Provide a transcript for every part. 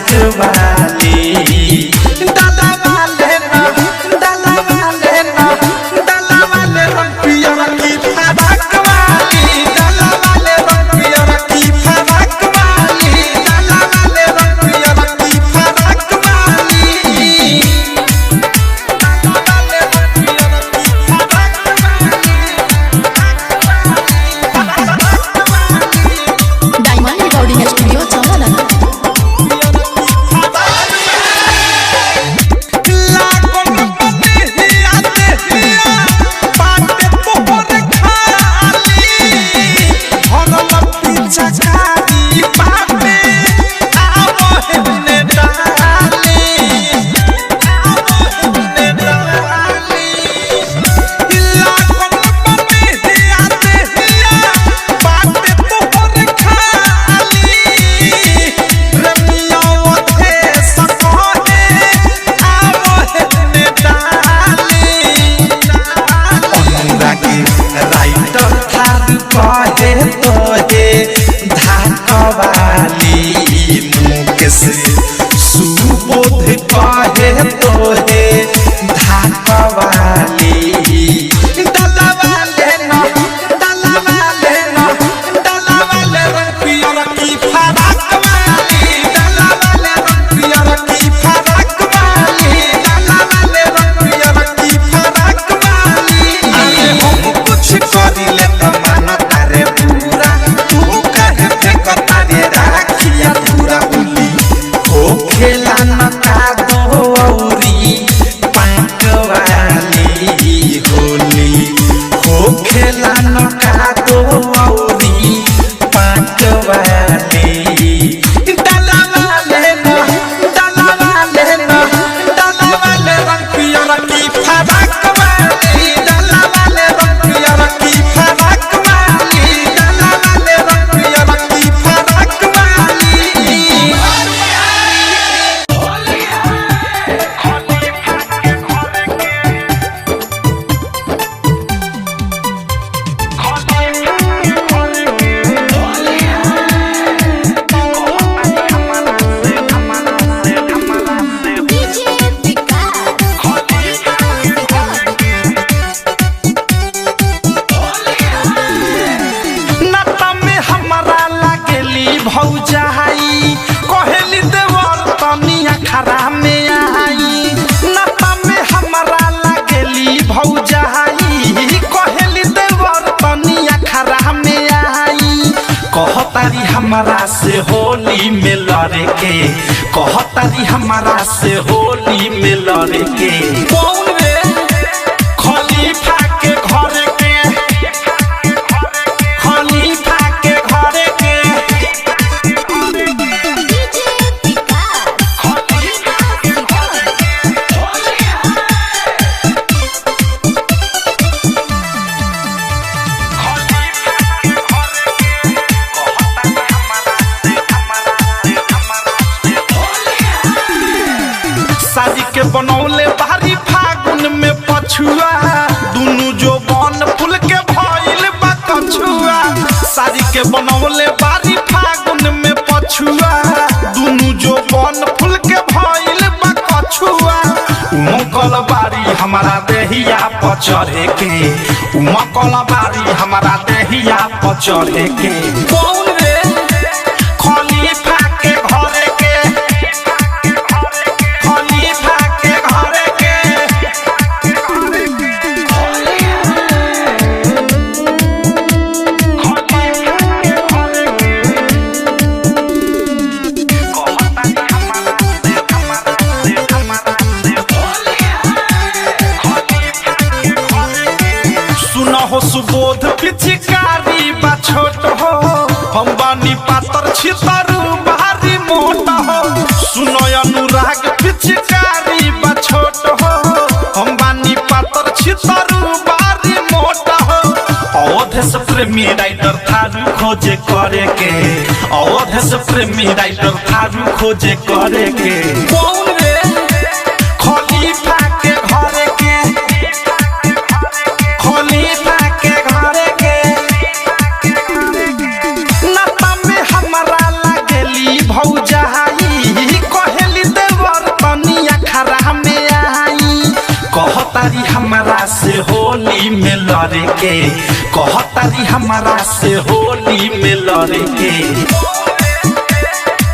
जात वाली डाला वाले ना डाला वाले ना डाला वाले रंग पियर की फराक वाली डाला वाले रंग पियर की फराक वाली डाला वाले रंग पियर की फराक वाली डाला वाले रंग पियर की फराक वाली डायमंड रिकॉर्डिंग स्टूडियो चंदन सुबोध कहे तो हे धाकवाली डाला वाले ना डाला वाले ना डाला वाले रंग पियर की फराक वाली डाला वाले रंग पियर की फराक वाली डाला वाले रंग पियर की फराक वाली अरे हम कुछ करिले त मानता रे पूरा तू कहे फेंकता रे राखिया पूरा उली हो खेला न का दो औरी पाक वाली होली हो खेला न का दो औरी पाक वाली डाला वाले ना डाला वाले ना डाला वाले रंग पियर की फराक वाली डाला वाले रंग पियर की फराक वाली डाला वाले रंग पियर की फराक वाली डीजे नता में हमारा लागेली भौजाई कहेली देवर तनिया खरा में आई नता में हमारा लागेली भौजाई कहेली देवर तनिया खरा में आई कहतारी हमारा से होली में लड़े के कहतारी हमारा से होली में लड़े के कौन रे खलीफा के घर के खलीफा के घर के शादी के बनौले भारी फागुन में पछुआ दुनु जो बन फूल के भइल बा कछुआ शादी के बनौले भारी फागुन में पछुआ दुनु जो बन फूल के भइल बा कछुआ उमकल बारी हमारा देहिया पचढ़े के उमकल बारी हमारा देहिया पचढ़े के कौन रे खलीफा के घर के खलीफा के घर के सुनो हो सुबोध पिचकारी बा छोट हो हम बानी पातर छितरू भारी मोट हो सुनो अनुराग पिचकारी बा छोट हो हम बानी पातर छितरू भारी मोट हो अवध से प्रेमी राइटर थारू खोजे करे के अवध से प्रेमी राइटर थारू खोजे करे के कौन रे खलीफा के घर के खलीफा के घर के नता में हमारा लागेली भौजाई धरे के कहतारी हमारा से होली में लड़े के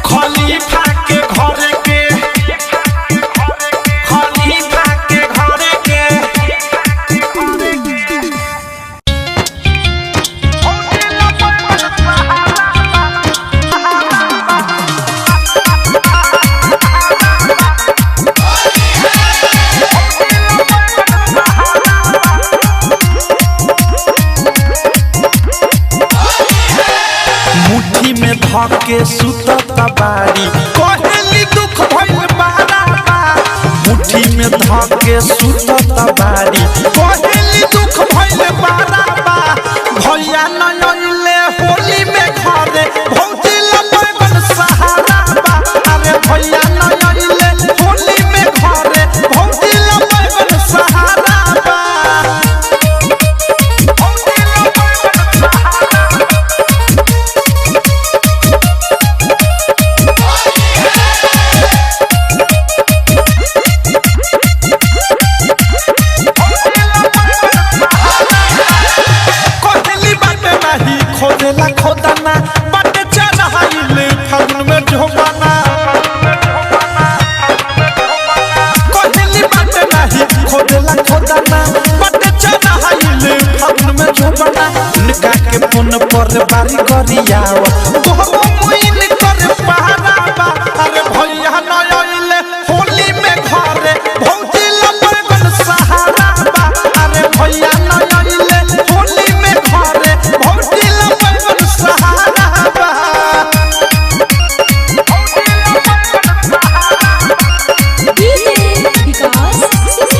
खलीफा के घर के खलीफा के घर के मुट्ठी में धके सुतत बारी कहली दुख भइल बारा मुट्ठी में धके सुतत बारी कहली दुख भइल बारा भैया न अइले होली में घरे भौजी लगन सहारा बा अरे भैया न अइले होली में घरे भौजी लगन सहारा बा खोदेला खोदाना बाटे चढ़ाइले फागुन में झोपाना कहली बाटे नहीं खोदेला खोदाना बाटे चढ़ाइले फागुन में झोपाना उनका के फोन पर बारी करियाव कहबो मोइन करे पहाड़ा बा अरे भैया न आइले होली में घरे भौजी लगन सहारा बा अरे भैया न आइले होली में घरे भौजी सहारा बा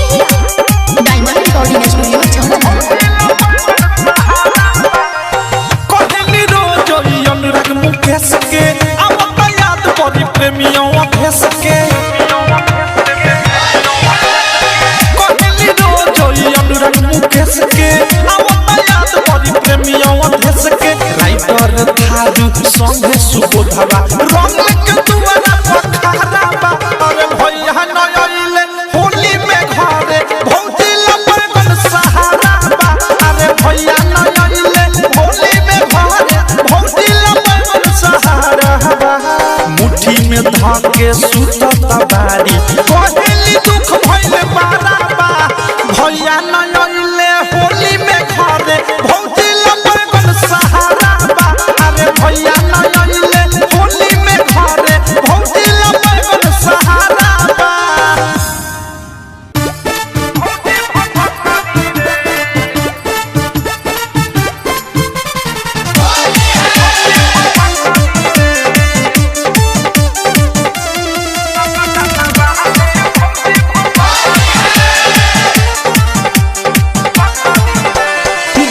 डायमंड रिकॉर्डिंग स्टूडियो कहली रोज अनुराग मुकेश के अब याद पड़ी प्रेमियों भेस के कहली रोज अनुराग मुकेश के अब याद पड़ी प्रेमियों भेस के राइटर थारू संगे सुबोधवा रंग के दुआरा पखारा बा अरे भैया न आइले होली में घरे भौजी लगन सहारा बा अरे भैया न आइले होली में घरे भौजी लगन सहारा बा मुट्ठी में धके सुतत बारी कहली दुख भइल बारा बा भैया न आइले होली में घरे भौजी लगन सहारा बा अरे भैया न आइले होली में घरे भौजी लगन सहारा बा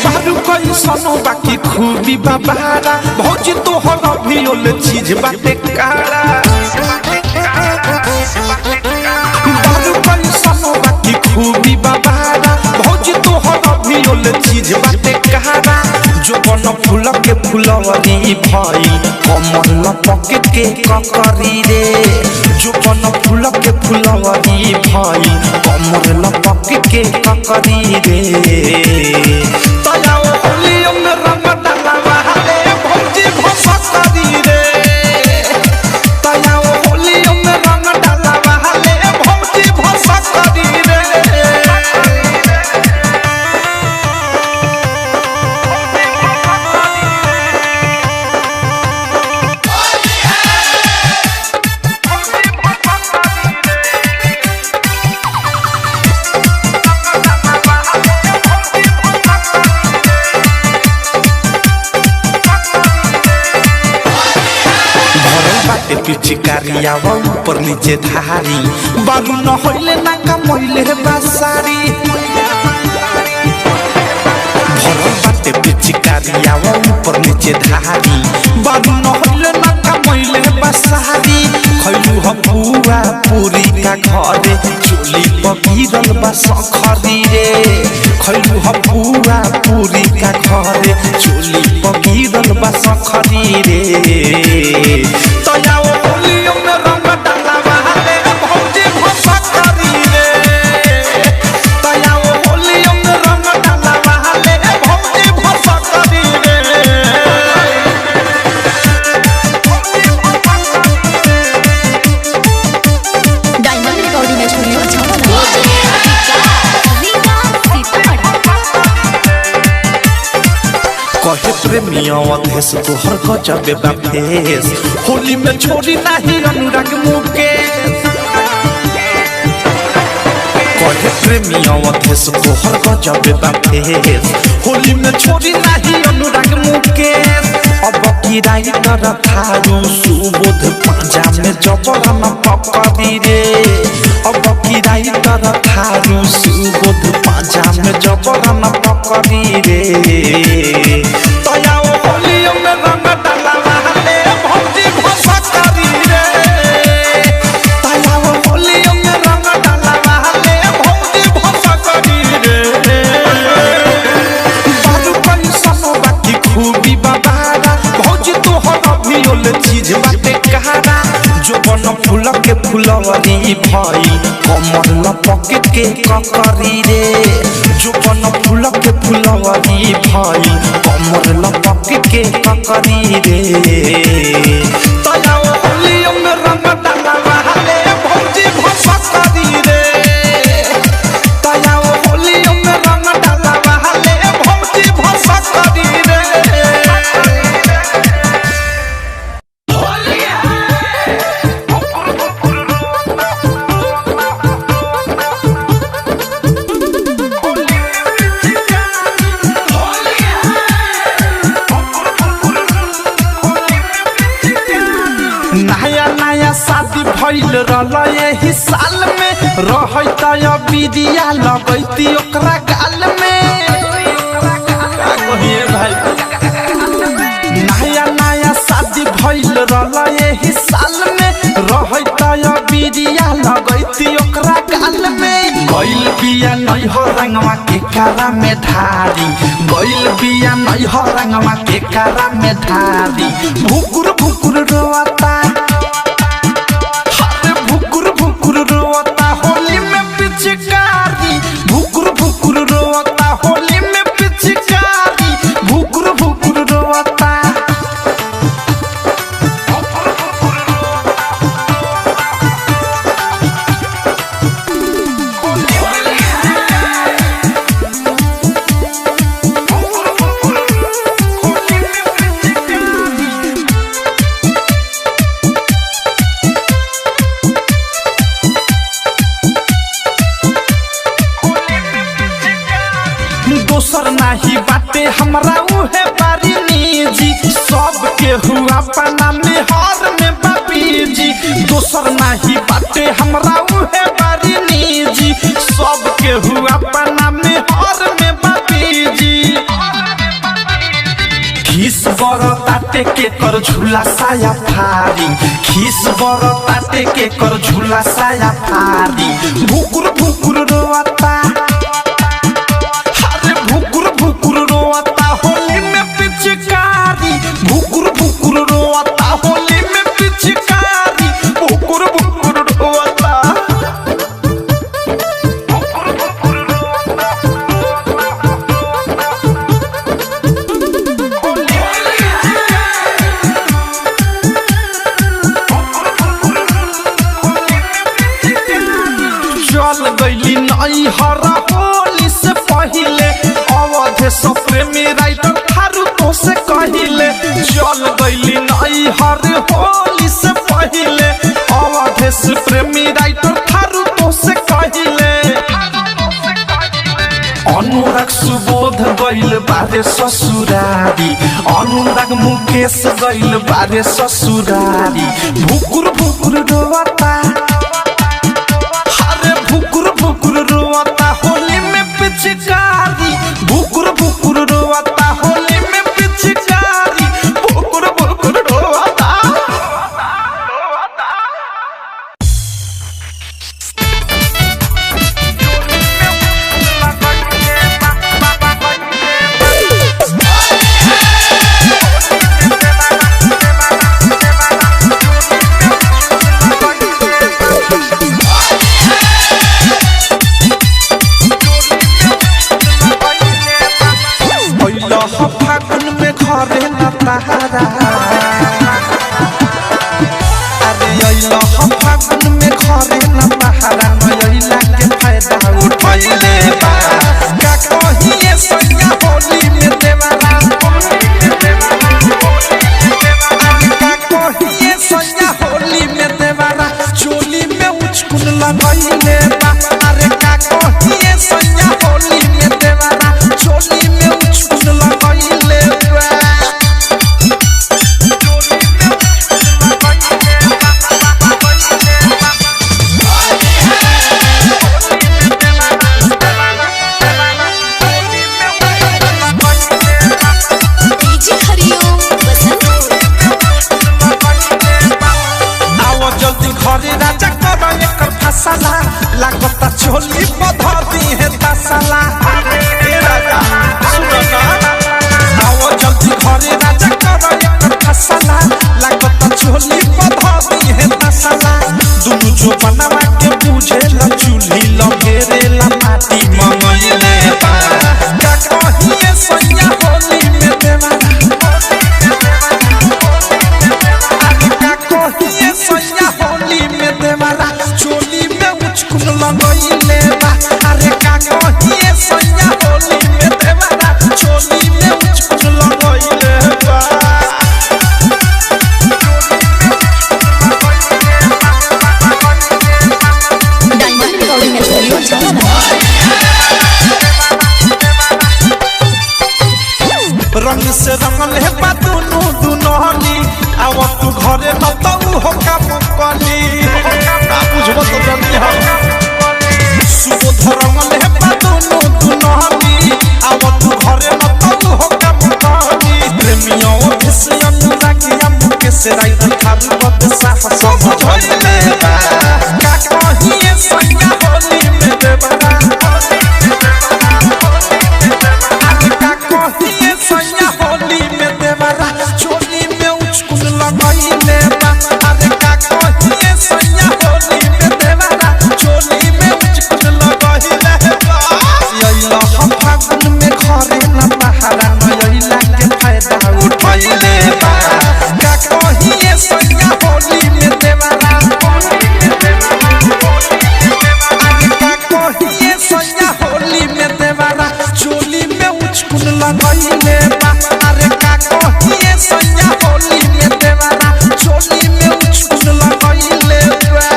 बारू कैसनो बाकी खूबी बाबारा भौजी तोहर अभियोल चीज बाटे कारा बारू कैसनो बाकी खूबी बाबारा भौजी तोहर अभियोल चीज बाटे कारा जो बन फूल के फुलवरी भई कमर लपक के ककरी रे जो बन फूल के फुलवरी भई कमर लपक के ककरी रे तयाओ होलियो में रंग डालवा रे भौजी भसकरी रे तयाओ होलियो में रंग डालवा रे भौजी भसकरी रे पिचकारिया ऊपर नीचे धारी बालू न होइले ना कमैले बासारी भरल बाटे पिचकारिया ऊपर नीचे धारी बालू न होइले ना कमैले बासारी खैलू ह पूरा पूरी का घरे चोली पपीरल बा सखरी रे खैलू ह पूरा पूरी का घरे चोली पपीरल बा सखरी रे तयाओ होलियो में रंग डालवा रे भौजी भसकरी रे तयाओ होलियो में रंग डालवा रे प्रेमिया अधेश तोहर गजबे बा फेस होली में छोड़ी नहीं अनुराग मुकेश कहे प्रेमिया अधेश तोहर गजबे बा फेस होली में छोड़ी नहीं अनुराग मुकेश अब की राइटर थारू सुबोध पांजा में जबर न पकड़ी रे अब की राइटर थारू सुबोध पांजा में जबर न पकड़ी रे तया होली में रंग डाला वाले भौजी भसा करी रे तया होली में रंग डाला वाले भौजी भसा करी रे बारू पैसा बाकी खूबी बाबारा भौजी तोहर अभियोल चीज बाटे कहारा जो बन फूल के फुलवरी भई कमर लपक के ककरी रे जो बन फूल के फुलवरी भई कमर लपक के ककरी रे तया होली में रंग डाला वाले भौजी भसा करी रे तया होली में रंग डाला वाले भौजी भसा करी रे नया नया शादी भइल रहल यही साल में रहत बिदिया लगैती ओकरा गाल में का कहिए भाई नया नया शादी भइल रहल यही साल में रहत बिदिया लगैती ओकरा गाल में गइल बिया नहीं हो रंगवा के कारा में धारी गइल बिया नहीं हो रंगवा के कारा में धारी भुकुर भुकुर रोता भुकुर भुकुर रोता होली में पिचकारी भुकुर भुकुर रोता होली में पिचकारी भुकुर भुकुर रोता दोसर नाही बाटे हमरा उहे बारी निजी सबके हुआ पना में हार में बापी जी दोसर नाही बाटे हमरा उहे बारी निजी सबके हुआ पना में हार में बापी जी खीस बर ताटे के कर झूला साया फारी खीस बर ताटे के कर झूला साया फारी भुकुर भुकुर रोता भुकुर भुकुर रोता होली में पिचकारी भुकुर भुकुर रोता होली में पिचकारी भुकुर भुकुर रोता चल गइली नई हरा होली से पहिले अवधेश प्रेमी राइटर थारू तो से कहिले चल गइली नई हर होली से पहिले अवधेश प्रेमी राइटर थारू तो से कहिले अनुराग सुबोध गइल बारे ससुरारी अनुराग मुकेश गइल बारे ससुरारी भुकुर भुकुर रोता भुकुर भुकुर रोता होली में पिचकारी भुकुर भुकुर रोता होली में पिचकारी भुकुर भुकुर रोता फागुन में घरे न तहारा अरे अइला फागुन में घरे न तहारा नइला के फायदा उठैले बा का कहिए सैया होली में देवारा से रंगले बा दुनु दुनहनी आव तू घरे न तू हो काम कली का बुझबो तो जल्दी हम सुबोध रंगले बा दुनु दुनहनी आव तू घरे न तू हो काम कली प्रेमियों से अनुरागिया मुके से राई थारू बद साफ सब झोले बा का कहिए सैया होली में देवरा सैया होली में देवरा चोली में उचकुन लगाइले बा अरे का कहिए सैया होली में देवरा चोली में उचकुन लगाइले बा यैला हम फागुन में घरे न बहारा नयला के फायदा उठाइले बा का कहिए सैया होली में देवरा अरे का कहिए सैया होली में देवरा चोली में उचकुन लगाइले बा अरे का कहिए सैया होली में देवरा चोली में उचकुन लगाइले बा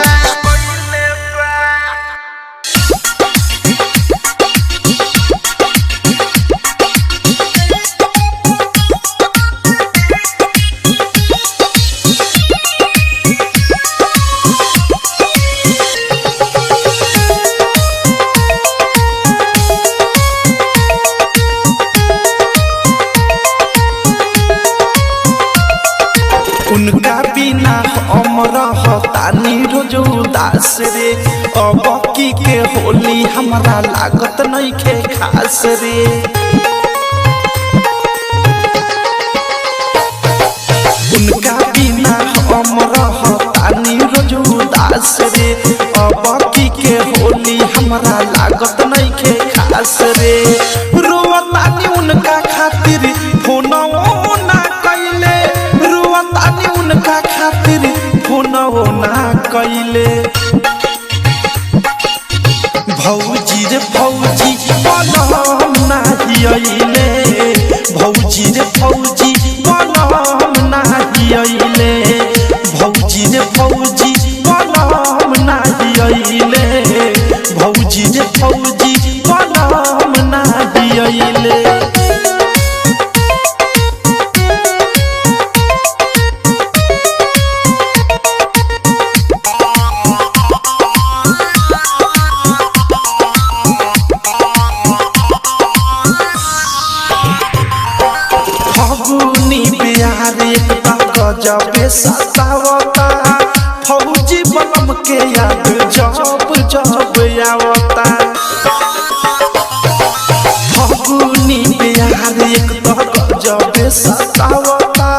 उनका बिना हम रहतानी रोज उदास रे अब की के होली हमरा लागत नहीं खे खास रे उनका बिना हम रहतानी रोज उदास रे अब की के होली हमरा लागत नहीं खे खास रे रोवतानी उनका खातिर फोनओ ना कइले रोवतानी उनका खातिर फोनओ ना कइले भौजी रे भौजी बनम नाही अइले भौजी रे भौजी बनम नाही अइले भौजी रे भौजी बनम नाही अइले भौजी रे भौजी बनम नाही अइले फगुनी बिहार एक गजबे सतावता फौजी बनम के याद जब जब आवता फगुनी बिहार एक गजबे सतावता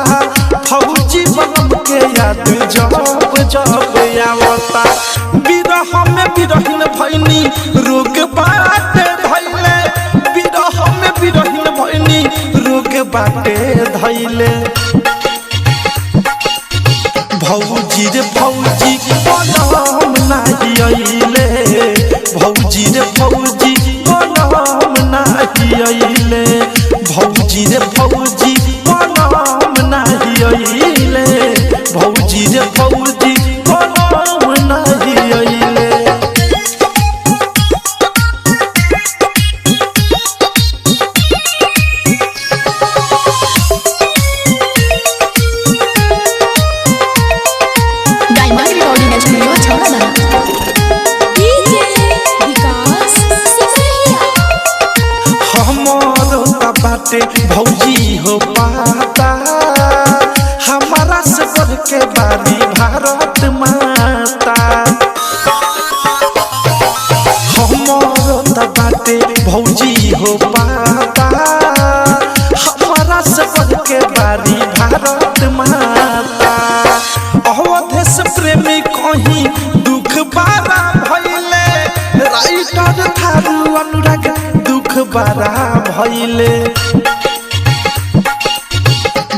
फौजी बनम के याद जब जब आवता बिरह में बिरहिन भइनी रोग बाटे धइले बिरह में बिरहिन भइनी रोग बाटे धइले भौजी रे भौजी बनम नाही अइले भौजी रे भौजी बनम नाही अइले भौजी रे भौजी बनम नाही अइले भौजी रे भौजी बनम नाही अइले डायमंड रिकॉर्डिंग स्टूडियो छौड़ा डीजे विकास सिसरिया हमरो का बाटे भौजी हो पाता हमारा से बढ़ के बारी भारत माता हमरो का बाटे भौजी हो पाता हमारा से बढ़ के बारी भारत माता अवधेश प्रेमी कहीं दुख बारा भइले राइटर थारू अनुराग दुख बारा भइले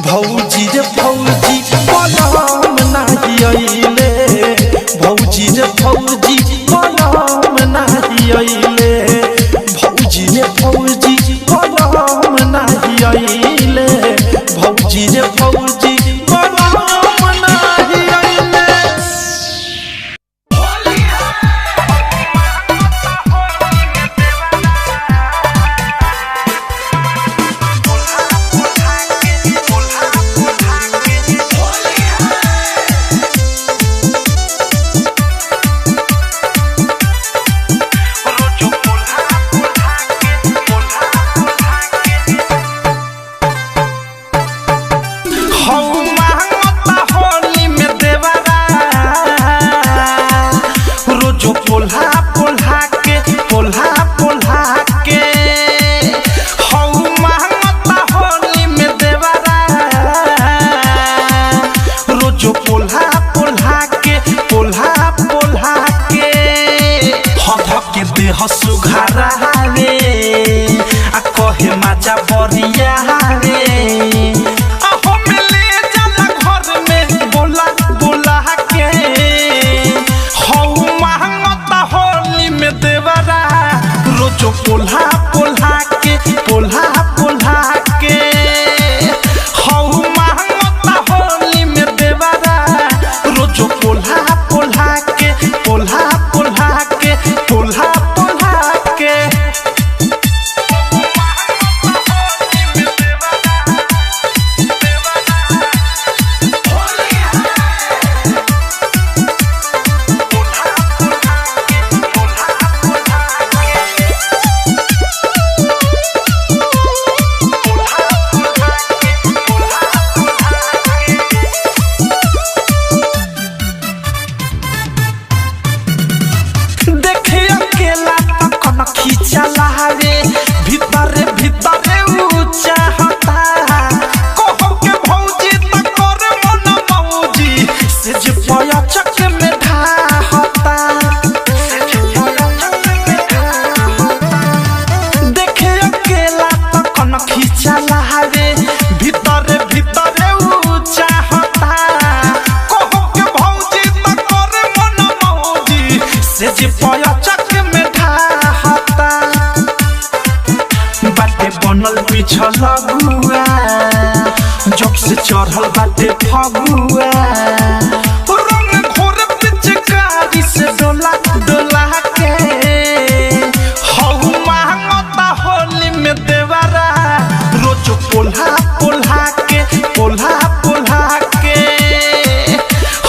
भौजी रे भौजी बनम नाही अइले भौजी रे भौजी बनम नाही अइले भौजी रे भौजी बनम नाही अइले भौजी रे भौजी बनम नाही अइले हौ मांगता होली में देवरा रोजो पोल्हा पोल्हा के हौ मांगता होली में देवरा रोजो पोल्हा के हद के देह सुघारा रे आ कहे माजा बरिया रे अहो मिले जाला घर में बोला के हौ मांगता होली में देवरा रोजो पोल्हा के हौ मांगता होली में देवरा रोजो पोल्हा के खींचला रे भीतरे ऊंचा हता कहो के भौजी त कर मन मौजी से जे पया चक में ढा हता देखे अकेला त कन खींचला रे भीतरे ऊंचा हता कहो के भौजी त कर मन मौजी से जे पया चक में ढा बाटे बनल पिछल गुआ जब से चढ़ल बाटे फगुआ रंग घोर पिचकारी से डोला के हौ मांगता होली में देवरा रोजो पोल्हा के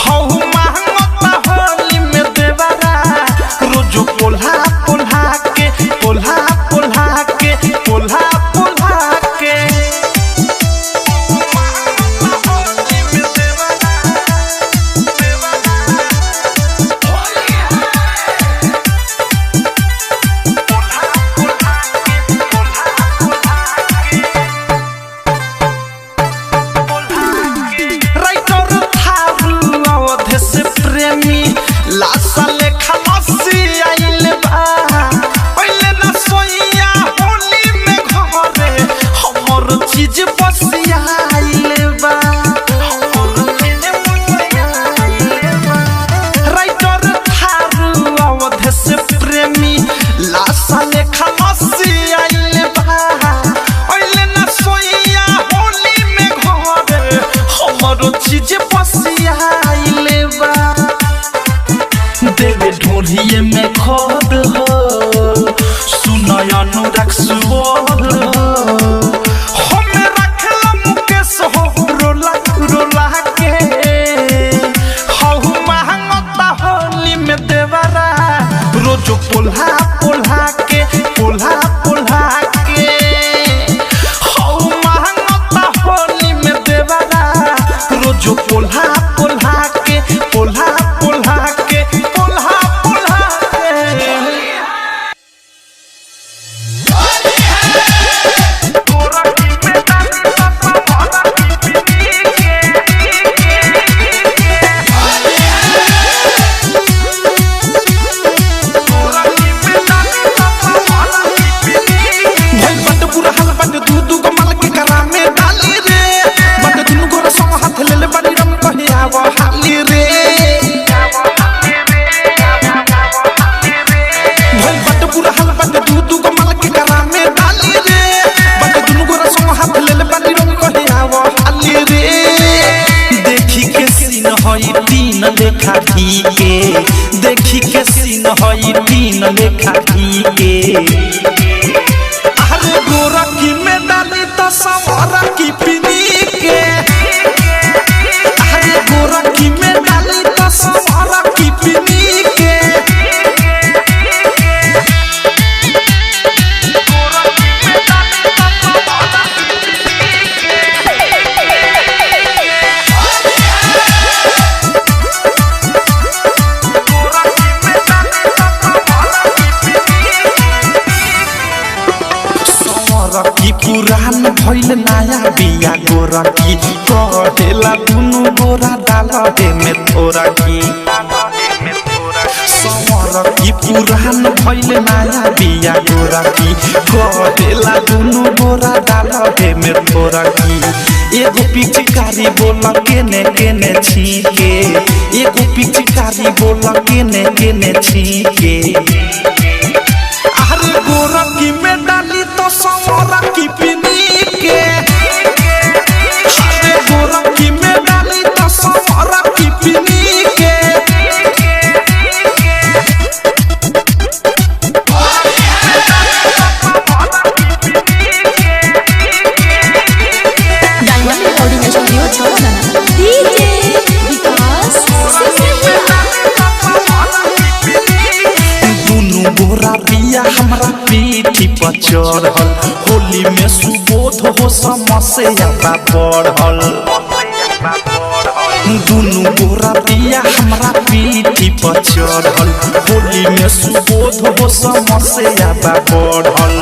हौ मांगता होली में देवरा रोजो पोल्हा के लासा लेखा लस्सी आइल बा पहले न सोइया होली में घरे हमर चीज बसिया आइल बा राइटर थारू अवध से प्रेमी लासा लेखा लस्सी आइल बा पहले न सोइया होली में घरे हमर चीज बसिया आइल बा देवे ढोलिए में खोद हो सुनय अनुराग सुबोध हो हमें रखला मुकेश हो रोला के हौ मांगता होली में देवरा रोजो पोल्हा के हौ मांगता होली में देवरा रोजो पोल्हा के तीन लेखा के देखी के सीन हई तीन लेखा के अरे गोरा की में डाली तो सवारा की पिनी के अरे गोरा की में डाली तो सवारा की पिनी के बिया गोरा की कहेला दुनु गोरा डालहे में थोड़ा की सवर की पुरान भइले नया बिया गोरा की कहेला दुनु गोरा डालहे में थोड़ा की एगो पिचकारी बोल केने केने छीके एगो पिचकारी बोल केने केने छीके अरे गोरा की में डाली तो सवरा की पिनी के अरे गोरा की में डाली तो सवरा की पिनी के डायमंड रिकॉर्डिंग स्टूडियो छौड़ादाना। डीजे विकास सिमरहिया। दुनु गोरा बिया हमरा पीठी पर चढ़ल होली में सुबोध हो समस्या बढ़ल दुनु गोरा बिया हमरा पीठी पर चढ़ल होली में सुबोध हो समस्या बढ़ल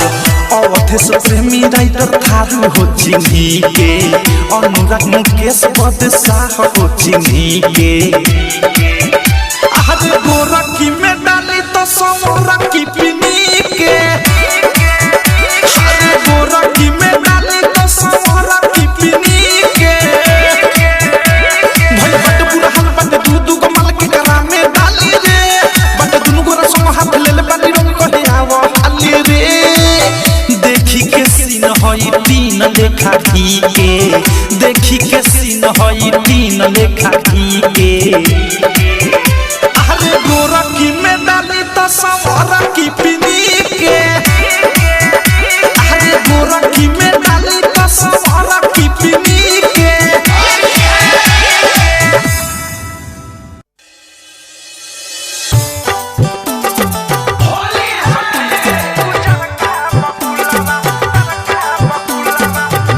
अवधेश प्रेमी राइटर थारू हो चिन्ही के अनुराग मुकेश बदशाह हो चिन्ही के आज गोरा की में डाली तो सवरा की पिनी के आज गोरा की में डाली तो सवरा की पिनी के भाई बट बुरा हाल बट दूध को माल के करा में डाली रे बट दुनु गोरा संग हाथ ले ले बाली रंग को आवा आली रे देखी के सीन होई तीन लेखा की के देखी के सीन होई तीन लेखा की के अरे गोरा की में डाली तो सवरा की पिनी के अरे गोरा की में डाली तो सवरा की पिनी के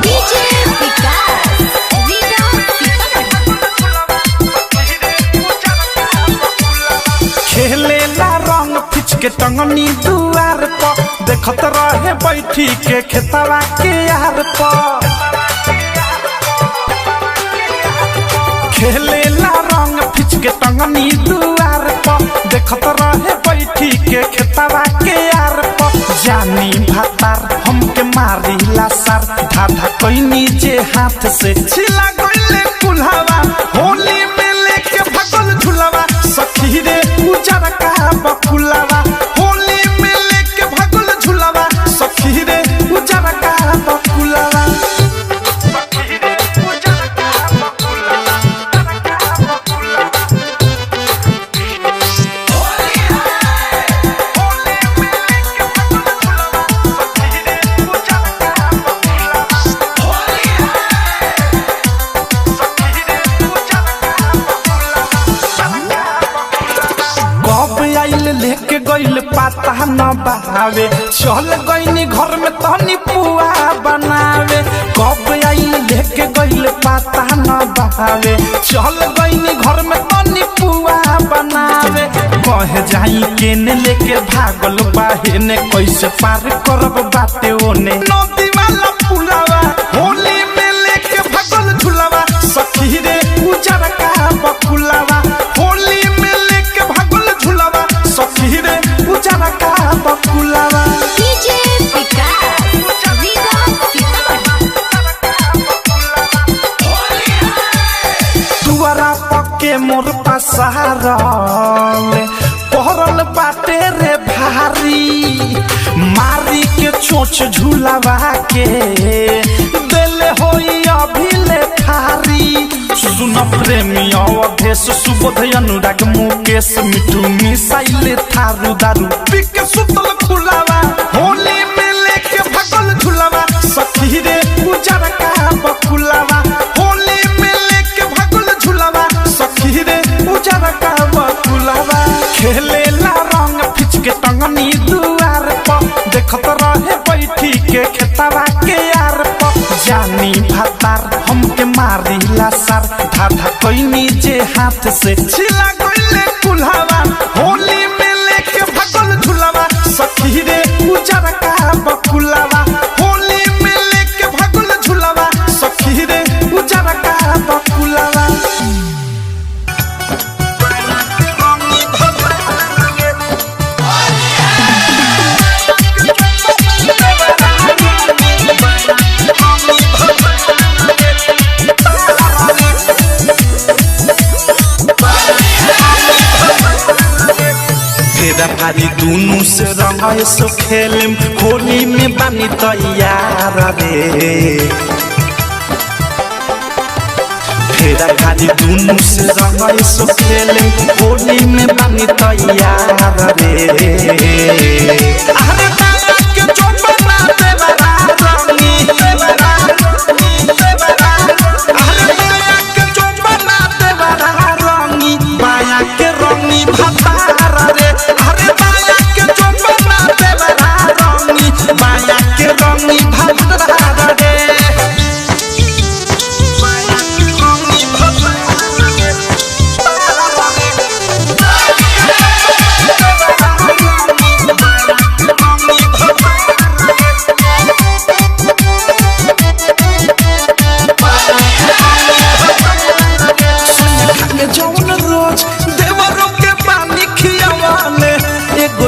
डीजे विकास रीना खेलेला रंग फिच के टंगनी दुआर पर देखत रहे बैठी के खेतवा के यार पर खेलेला रंग फिच के टंगनी दुआर पर देखत रहे बैठी के खेतवा के यार पर जानी भातार हमके मारिला सर धाधा कइनी जे हाथ से छिला गइले कुल्हावा होली में लेके भगल झुलावा सखी रे उजर का बकुलावा होली में लेके भगल झुलावा सखी रे उजर का बकुलावा सखी रे उजर का बकुलावा लेके गइल पाता न बहावे चल गइनी घर में तनी पुआ बनावे कब आइल लेके गइल पाता न बहावे चल गइनी घर में तनी पुआ बनावे कहे जाई केने लेके भागल बाहेने कैसे पार करब बाटे ओने नदी वाला पुलावा होली में लेके भागल झुलावा सखी रे उजर का बकुलावा होली में लेके भागल झुलावा सखी रे उजर का बकुलावा डीजे विकास रीना दुआरा पक्के मोर पसारल पहरल बाटे रे भारी मारी के चोच झुलावा के दिल होई अभी ले थारी सुन प्रेमी अवधेश सुबोध अनुराग मुकेश मिठू मिसाइले थारू दारू पिके सुतल खुलावा होली में लेके भगल झुलावा सखी रे उजर का बकुलावा होली में लेके भगल झुलावा सखी रे उजर का बकुलावा खेलेला रंग फिच के टंगनी दुआर पर देखत रहे बैठी के खेतवा के यार पर जानी भातार हमके मारिला सर धाधा कइनी जे हाथ से छिला गइले कुल्हावा होली में लेके भगल झुलावा सखी रे उजर का बकुलावा होली में लेके भगल झुलावा सखी खाली दुनू से रंग सो खेलम होली में बानी तैयार रे फेरा खाली दुनू से रंग सो खेलम होली में बानी तैयार रे अरे बाला के चोपना देवरा रंगी देवरा देवरा अरे बाला के चोपना देवरा रंगी बाया के रंगी भतार रे अरे बाया के चोपना देवरा रंगी बाया के रंगी भतार रे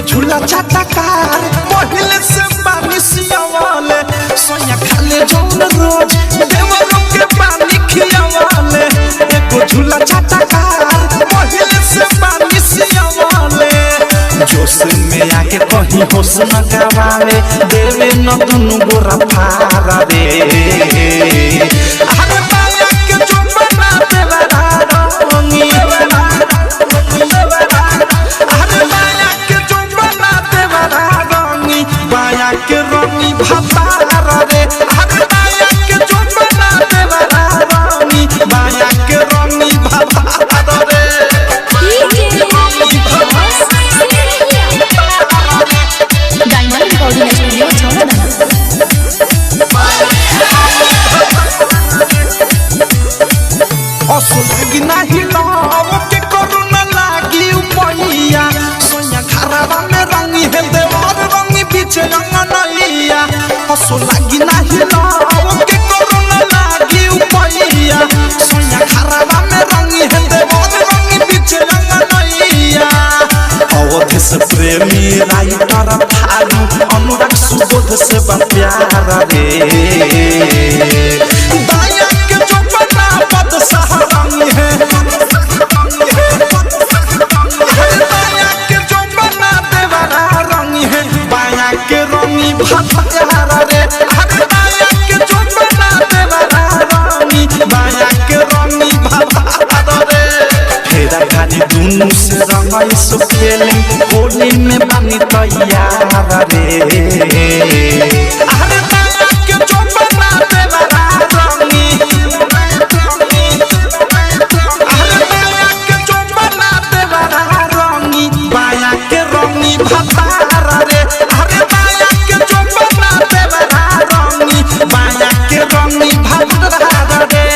झूला चाटकार पहले से पानी सियावाले सोया खाले जौन रोज देवरों के पानी खियावाले एगो झूला चाटकार पहले से पानी सियावाले जोश में आके कहीं होश न गवावे देवे न दुनु गोरा फारा रे अरे बाया के जो बना देवरा रंगी बाया के रंगी भतार रे अरे बाया के जो बना देवरा रंगी बाया के रंगी भतार रे डायमंड रिकॉर्डिंग स्टूडियो छौड़ादाना असुलगी नाही लाव के करुणा लागी उपैया सोया खराबा में रंगी है देवर रंगी पीछे अंगनैया असुलगी नाही लाव के करुणा लागी उपैया सोया खराबा में रंगी है देवर रंगी पीछे अंगनैया अवध से प्रेमी राइटर थारू अनुराग सुबोध से प्यार रे दाया के जो बना पद सहारंगी है दाया के जो बना देवरा रंगी है बाया के रंगी भतार रे दाया के जो बना देवरा रंगी बाया के रंगी भतार रे फेरा खाली दुनू से रंग सो खेलम होली में बानी तैयार रे अरे बाया के जो बना देवरा रंगी अरे बाया के जो बना देवरा रंगी बाया के रंगी भतार रे अरे बाया के जो बना देवरा रंगी बाया के रंगी भतार रे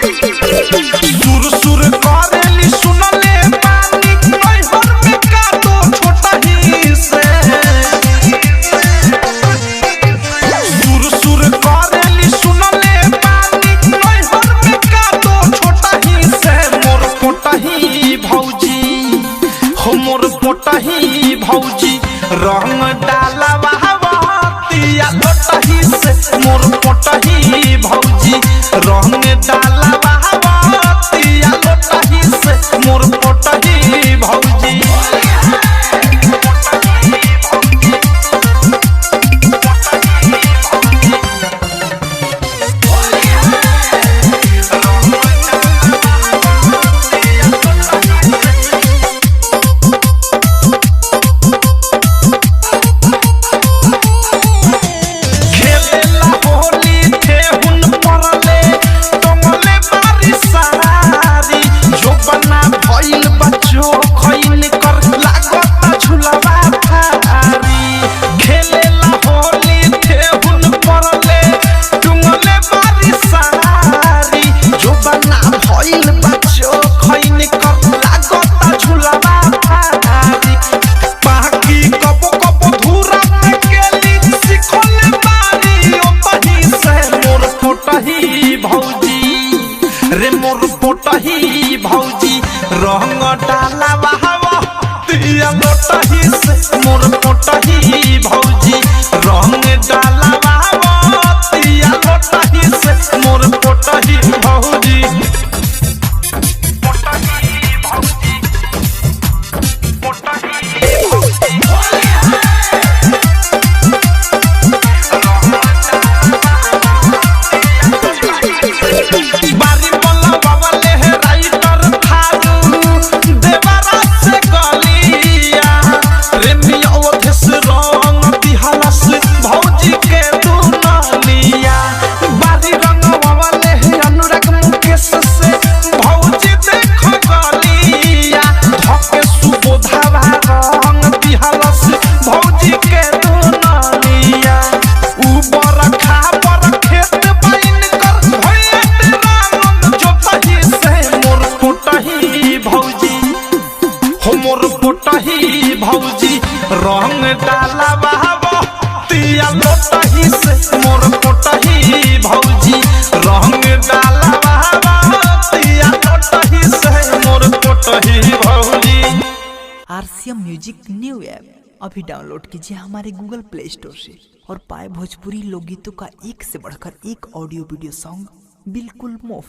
सुर सुर करेली सुनले पानी नैहर में का तो छोटा ही से सुर सुर करेली सुनले पानी नैहर में का तो छोटा ही से मोर पोटा ही भौजी हो मोर पोटा ही भौजी रंग डाला बहावतिया लोटा ही से मोर पोटा ही भौजी रंग डाला बहावतिया लोटा ही से मोर पोटा ही भौजी खेलेला होली थे हुन परले टंगले बारी सारी जो बना भइल बच्चो खइन कर लागत झुलवा थारी खेलेला होली थे हुन परले टंगले बारी सारी जो बना भइल बच्चो खइन कर लागत झुलवा थारी पाकी कबो कबो धूरा में केली सिखले बारी ओ बही से मोर पोटही भौजी रे मोर पोटही भौजी रंग डाला बहावा तिया लोटही से मोर पोटही भौजी रंग डालवा तिया लोटही से मोर पोटही भौजी बारी बोला बाबा ले है राइटर थारू देवरा से गलिया रेमिया ओधस रंग दिहलस भौजी के दुनिया बारी रंग बाबा ले है अनुराग मुकेश से भौजी देखो गलिया धके सुबोधावा रंग दिहलस भौजी के दुनिया ऊपर खा पर खेत बाइन कर भैया भौजी हो मोर पोटही भौजी रंग डाला बहाबो तिया लोटही से मोर पोटही भौजी रंग डाला बहाबो तिया लोटही से मोर पोटही भौजी। आरसीएम म्यूजिक न्यू ऐप अभी डाउनलोड कीजिए हमारे गूगल प्ले स्टोर से और पाए भोजपुरी लोकगीतों का एक से बढ़कर एक ऑडियो वीडियो सॉन्ग बिल्कुल मुफ्त।